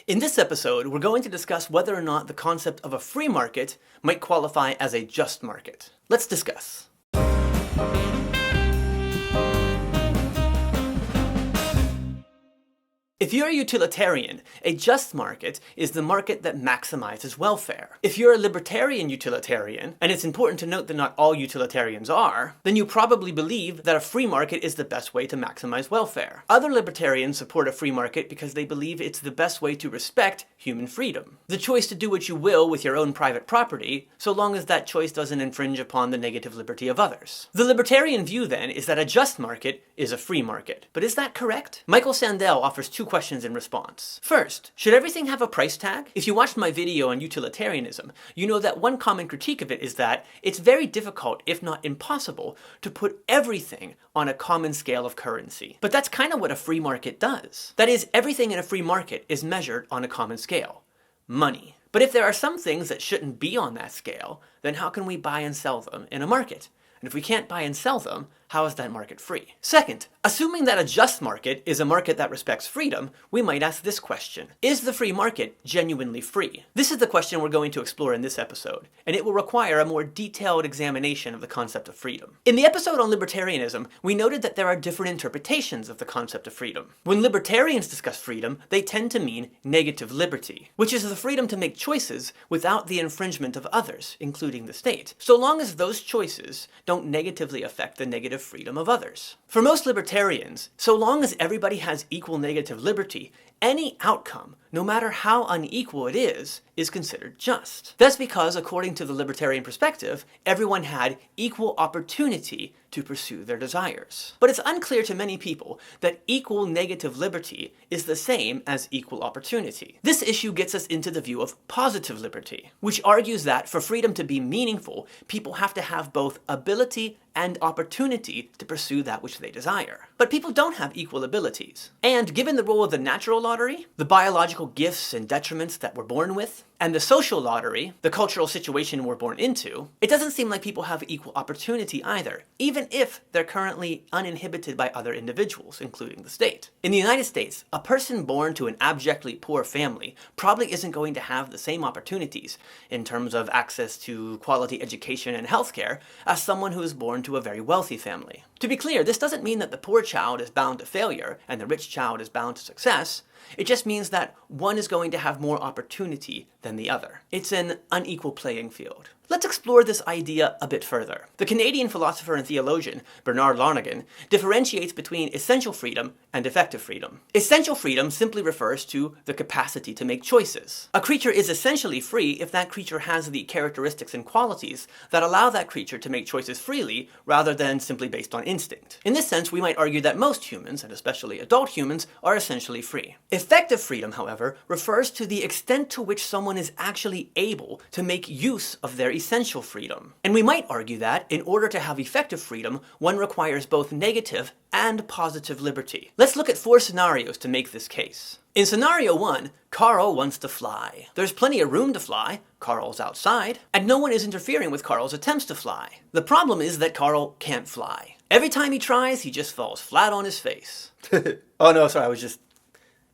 In this episode, we're going to discuss whether or not the concept of a free market might qualify as a just market. Let's discuss. If you're a utilitarian, a just market is the market that maximizes welfare. If you're a libertarian utilitarian, and it's important to note that not all utilitarians are, then you probably believe that a free market is the best way to maximize welfare. Other libertarians support a free market because they believe it's the best way to respect human freedom. The choice to do what you will with your own private property, so long as that choice doesn't infringe upon the negative liberty of others. The libertarian view, then, is that a just market is a free market. But is that correct? Michael Sandel offers two questions in response. First, should everything have a price tag? If you watched my video on utilitarianism, you know that one common critique of it is that it's very difficult, if not impossible, to put everything on a common scale of currency. But that's kind of what a free market does. That is, everything in a free market is measured on a common scale. Money. But if there are some things that shouldn't be on that scale, then how can we buy and sell them in a market? And if we can't buy and sell them, how is that market free? Second, assuming that a just market is a market that respects freedom, we might ask this question. Is the free market genuinely free? This is the question we're going to explore in this episode, and it will require a more detailed examination of the concept of freedom. In the episode on libertarianism, we noted that there are different interpretations of the concept of freedom. When libertarians discuss freedom, they tend to mean negative liberty, which is the freedom to make choices without the infringement of others, including the state, so long as those choices don't negatively affect the negative freedom of others. For most libertarians, so long as everybody has equal negative liberty, any outcome, no matter how unequal it is considered just. That's because, according to the libertarian perspective, everyone had equal opportunity to pursue their desires. But it's unclear to many people that equal negative liberty is the same as equal opportunity. This issue gets us into the view of positive liberty, which argues that for freedom to be meaningful, people have to have both ability and opportunity to pursue that which they desire. But people don't have equal abilities. And given the role of the natural lottery, the biological gifts and detriments that we're born with, and the social lottery, the cultural situation we're born into, it doesn't seem like people have equal opportunity either, even if they're currently uninhibited by other individuals, including the state. In the United States, a person born to an abjectly poor family probably isn't going to have the same opportunities in terms of access to quality education and healthcare as someone who is born to a very wealthy family. To be clear, this doesn't mean that the poor child is bound to failure and the rich child is bound to success. It just means that one is going to have more opportunity than the other. It's an unequal playing field. Let's explore this idea a bit further. The Canadian philosopher and theologian Bernard Lonergan differentiates between essential freedom and effective freedom. Essential freedom simply refers to the capacity to make choices. A creature is essentially free if that creature has the characteristics and qualities that allow that creature to make choices freely rather than simply based on instinct. In this sense, we might argue that most humans, and especially adult humans, are essentially free. Effective freedom, however, refers to the extent to which someone is actually able to make use of their essential freedom. And we might argue that, in order to have effective freedom, one requires both negative and positive liberty. Let's look at 4 scenarios to make this case. In scenario 1, Carl wants to fly. There's plenty of room to fly, Carl's outside, and no one is interfering with Carl's attempts to fly. The problem is that Carl can't fly. Every time he tries, he just falls flat on his face. Oh no, sorry, I was just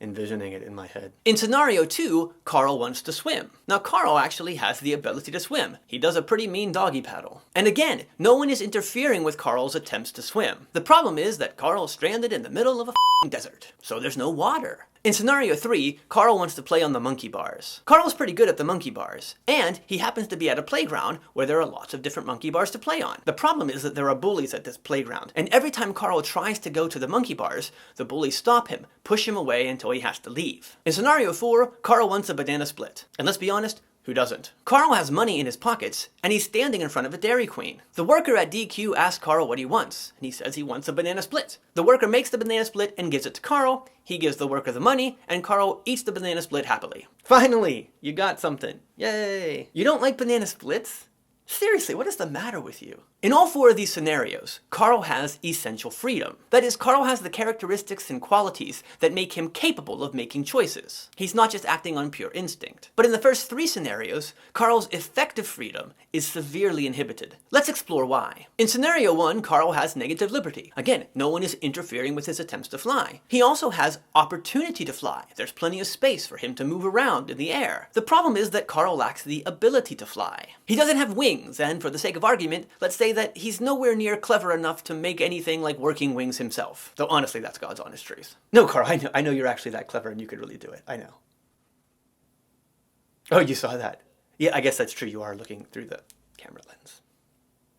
envisioning it in my head. In scenario 2, Carl wants to swim. Now Carl actually has the ability to swim. He does a pretty mean doggy paddle. And again, no one is interfering with Carl's attempts to swim. The problem is that Carl is stranded in the middle of a desert, so there's no water. In scenario 3, Carl wants to play on the monkey bars. Carl's pretty good at the monkey bars, and he happens to be at a playground where there are lots of different monkey bars to play on. The problem is that there are bullies at this playground, and every time Carl tries to go to the monkey bars, the bullies stop him, push him away until he has to leave. In scenario 4, Carl wants a banana split. And let's be honest, who doesn't? Carl has money in his pockets, and he's standing in front of a Dairy Queen. The worker at DQ asks Carl what he wants, and he says he wants a banana split. The worker makes the banana split and gives it to Carl. He gives the worker the money, and Carl eats the banana split happily. Finally, you got something. Yay! You don't like banana splits? Seriously, what is the matter with you? In all four of these scenarios, Carl has essential freedom. That is, Carl has the characteristics and qualities that make him capable of making choices. He's not just acting on pure instinct. But in the first three scenarios, Carl's effective freedom is severely inhibited. Let's explore why. In scenario 1, Carl has negative liberty. Again, no one is interfering with his attempts to fly. He also has opportunity to fly. There's plenty of space for him to move around in the air. The problem is that Carl lacks the ability to fly. He doesn't have wings, and for the sake of argument, let's say that he's nowhere near clever enough to make anything like working wings himself. Though honestly, that's God's honest truth. No, Carl, I know you're actually that clever and you could really do it. I know. Oh, you saw that. Yeah, I guess that's true. You are looking through the camera lens.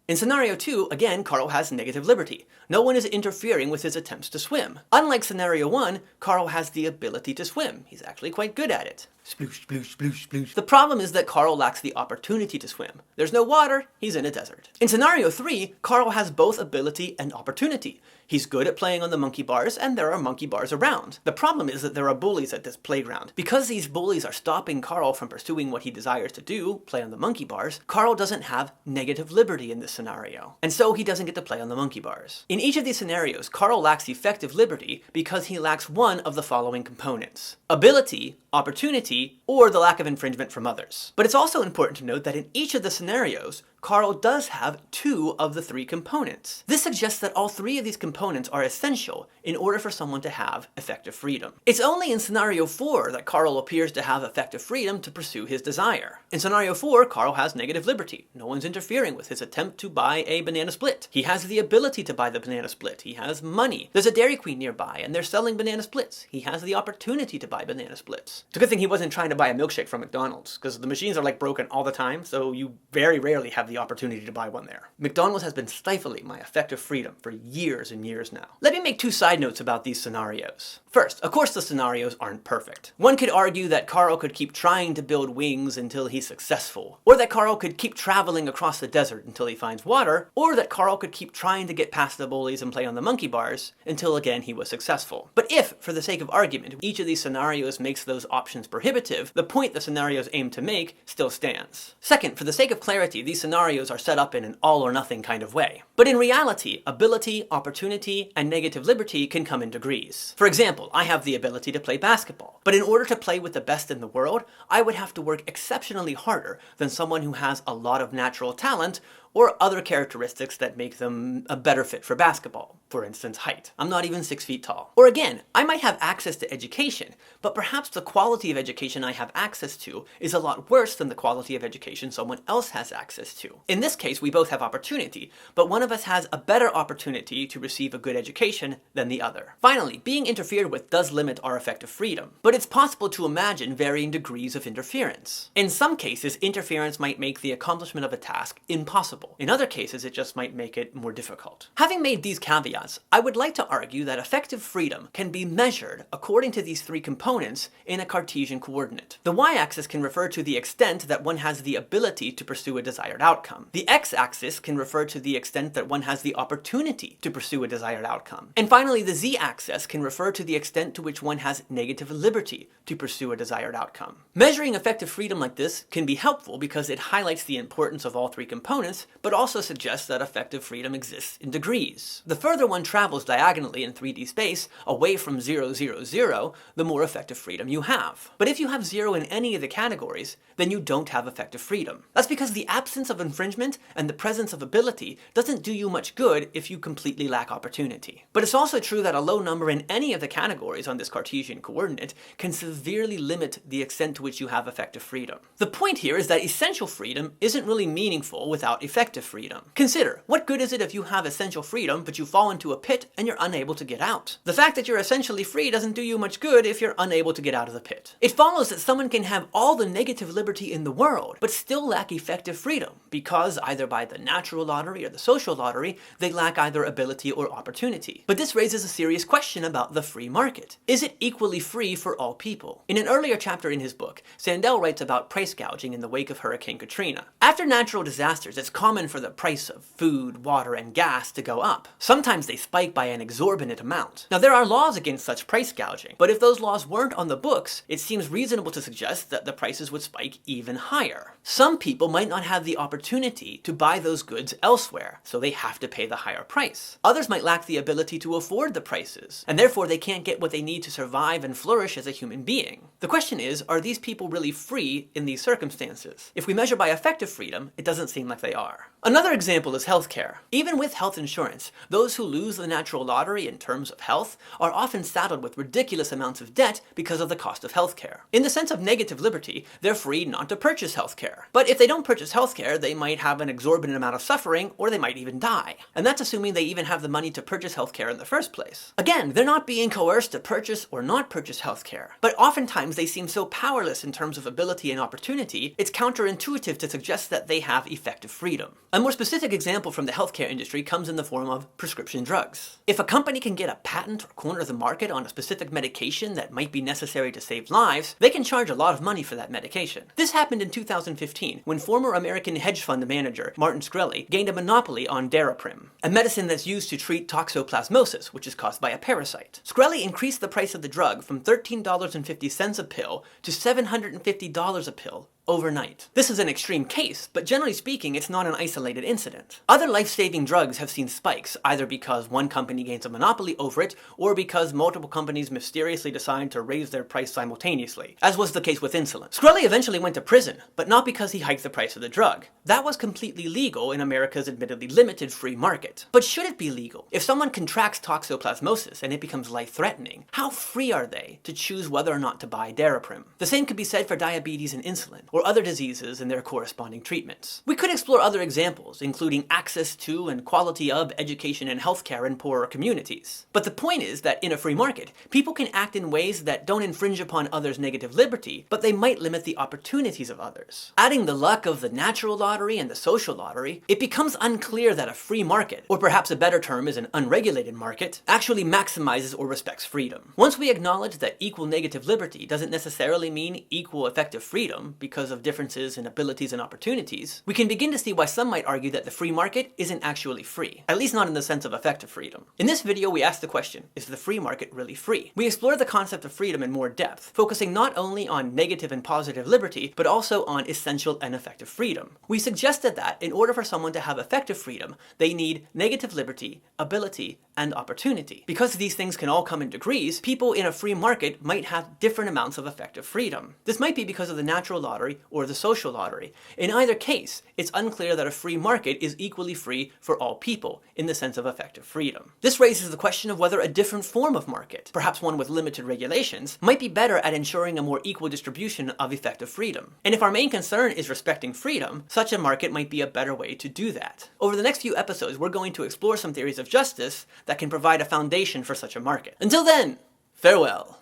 In scenario 2, again, Carl has negative liberty. No one is interfering with his attempts to swim. Unlike scenario 1, Carl has the ability to swim. He's actually quite good at it. Sploosh, sploosh, sploosh, sploosh. The problem is that Carl lacks the opportunity to swim. There's no water, he's in a desert. In scenario 3, Carl has both ability and opportunity. He's good at playing on the monkey bars, and there are monkey bars around. The problem is that there are bullies at this playground. Because these bullies are stopping Carl from pursuing what he desires to do, play on the monkey bars, Carl doesn't have negative liberty in this scenario. And so he doesn't get to play on the monkey bars. In each of these scenarios, Carl lacks effective liberty because he lacks one of the following components: ability, opportunity, or the lack of infringement from others. But it's also important to note that in each of the scenarios, Carl does have two of the three components. This suggests that all three of these components are essential in order for someone to have effective freedom. It's only in scenario 4 that Carl appears to have effective freedom to pursue his desire. In scenario 4, Carl has negative liberty. No one's interfering with his attempt to buy a banana split. He has the ability to buy the banana split. He has money. There's a Dairy Queen nearby and they're selling banana splits. He has the opportunity to buy banana splits. It's a good thing he wasn't trying to buy a milkshake from McDonald's, because the machines are like broken all the time, so you very rarely have the opportunity to buy one there. McDonald's has been stifling my effective freedom for years and years now. Let me make two side notes about these scenarios. First, of course the scenarios aren't perfect. One could argue that Carl could keep trying to build wings until he's successful, or that Carl could keep traveling across the desert until he finds water, or that Carl could keep trying to get past the bullies and play on the monkey bars until again he was successful. But if, for the sake of argument, each of these scenarios makes those options prohibitive, the point the scenarios aim to make still stands. Second, for the sake of clarity, these scenarios are set up in an all or nothing kind of way. But in reality, ability, opportunity, and negative liberty can come in degrees. For example, I have the ability to play basketball, but in order to play with the best in the world, I would have to work exceptionally harder than someone who has a lot of natural talent or other characteristics that make them a better fit for basketball. For instance, height. I'm not even 6 feet tall. Or again, I might have access to education, but perhaps the quality of education I have access to is a lot worse than the quality of education someone else has access to. In this case, we both have opportunity, but one of us has a better opportunity to receive a good education than the other. Finally, being interfered with does limit our effective freedom, but it's possible to imagine varying degrees of interference. In some cases, interference might make the accomplishment of a task impossible. In other cases, it just might make it more difficult. Having made these caveats, I would like to argue that effective freedom can be measured according to these three components in a Cartesian coordinate. The y-axis can refer to the extent that one has the ability to pursue a desired outcome. The x-axis can refer to the extent that one has the opportunity to pursue a desired outcome. And finally, the z-axis can refer to the extent to which one has negative liberty to pursue a desired outcome. Measuring effective freedom like this can be helpful because it highlights the importance of all three components, but also suggests that effective freedom exists in degrees. The further one travels diagonally in 3D space, away from 0, 0, 0, the more effective freedom you have. But if you have 0 in any of the categories, then you don't have effective freedom. That's because the absence of infringement and the presence of ability doesn't do you much good if you completely lack opportunity. But it's also true that a low number in any of the categories on this Cartesian coordinate can severely limit the extent to which you have effective freedom. The point here is that essential freedom isn't really meaningful without effective freedom. Consider, what good is it if you have essential freedom but you fall into a pit and you're unable to get out? The fact that you're essentially free doesn't do you much good if you're unable to get out of the pit. It follows that someone can have all the negative liberty in the world but still lack effective freedom because either by the natural lottery or the social lottery, they lack either ability or opportunity. But this raises a serious question about the free market. Is it equally free for all people? In an earlier chapter in his book, Sandel writes about price gouging in the wake of Hurricane Katrina. After natural disasters, it's common common for the price of food, water, and gas to go up. Sometimes they spike by an exorbitant amount. Now, there are laws against such price gouging, but if those laws weren't on the books, it seems reasonable to suggest that the prices would spike even higher. Some people might not have the opportunity to buy those goods elsewhere, so they have to pay the higher price. Others might lack the ability to afford the prices, and therefore they can't get what they need to survive and flourish as a human being. The question is, are these people really free in these circumstances? If we measure by effective freedom, it doesn't seem like they are. Another example is healthcare. Even with health insurance, those who lose the natural lottery in terms of health are often saddled with ridiculous amounts of debt because of the cost of healthcare. In the sense of negative liberty, they're free not to purchase healthcare. But if they don't purchase healthcare, they might have an exorbitant amount of suffering, or they might even die. And that's assuming they even have the money to purchase healthcare in the first place. Again, they're not being coerced to purchase or not purchase healthcare, but oftentimes they seem so powerless in terms of ability and opportunity, it's counterintuitive to suggest that they have effective freedom. A more specific example from the healthcare industry comes in the form of prescription drugs. If a company can get a patent or corner the market on a specific medication that might be necessary to save lives, they can charge a lot of money for that medication. This happened in 2015 when former American hedge fund manager Martin Shkreli gained a monopoly on Daraprim, a medicine that's used to treat toxoplasmosis, which is caused by a parasite. Shkreli increased the price of the drug from $13.50 a pill to $750 a pill overnight. This is an extreme case, but generally speaking, it's not an isolated incident. Other life-saving drugs have seen spikes, either because one company gains a monopoly over it, or because multiple companies mysteriously decide to raise their price simultaneously, as was the case with insulin. Shkreli eventually went to prison, but not because he hiked the price of the drug. That was completely legal in America's admittedly limited free market. But should it be legal? If someone contracts toxoplasmosis and it becomes life-threatening, how free are they to choose whether or not to buy Daraprim? The same could be said for diabetes and insulin, or other diseases and their corresponding treatments. We could explore other examples, including access to and quality of education and healthcare in poorer communities. But the point is that in a free market, people can act in ways that don't infringe upon others' negative liberty, but they might limit the opportunities of others. Adding the luck of the natural lottery and the social lottery, it becomes unclear that a free market, or perhaps a better term is an unregulated market, actually maximizes or respects freedom. Once we acknowledge that equal negative liberty doesn't necessarily mean equal effective freedom because of differences in abilities and opportunities, we can begin to see why some might argue that the free market isn't actually free, at least not in the sense of effective freedom. In this video, we ask the question, is the free market really free? We explore the concept of freedom in more depth, focusing not only on negative and positive liberty, but also on essential and effective freedom. We suggested that in order for someone to have effective freedom, they need negative liberty, ability, and opportunity. Because these things can all come in degrees, people in a free market might have different amounts of effective freedom. This might be because of the natural lottery or the social lottery. In either case, it's unclear that a free market is equally free for all people in the sense of effective freedom. This raises the question of whether a different form of market, perhaps one with limited regulations, might be better at ensuring a more equal distribution of effective freedom. And if our main concern is respecting freedom, such a market might be a better way to do that. Over the next few episodes, we're going to explore some theories of justice that can provide a foundation for such a market. Until then, farewell.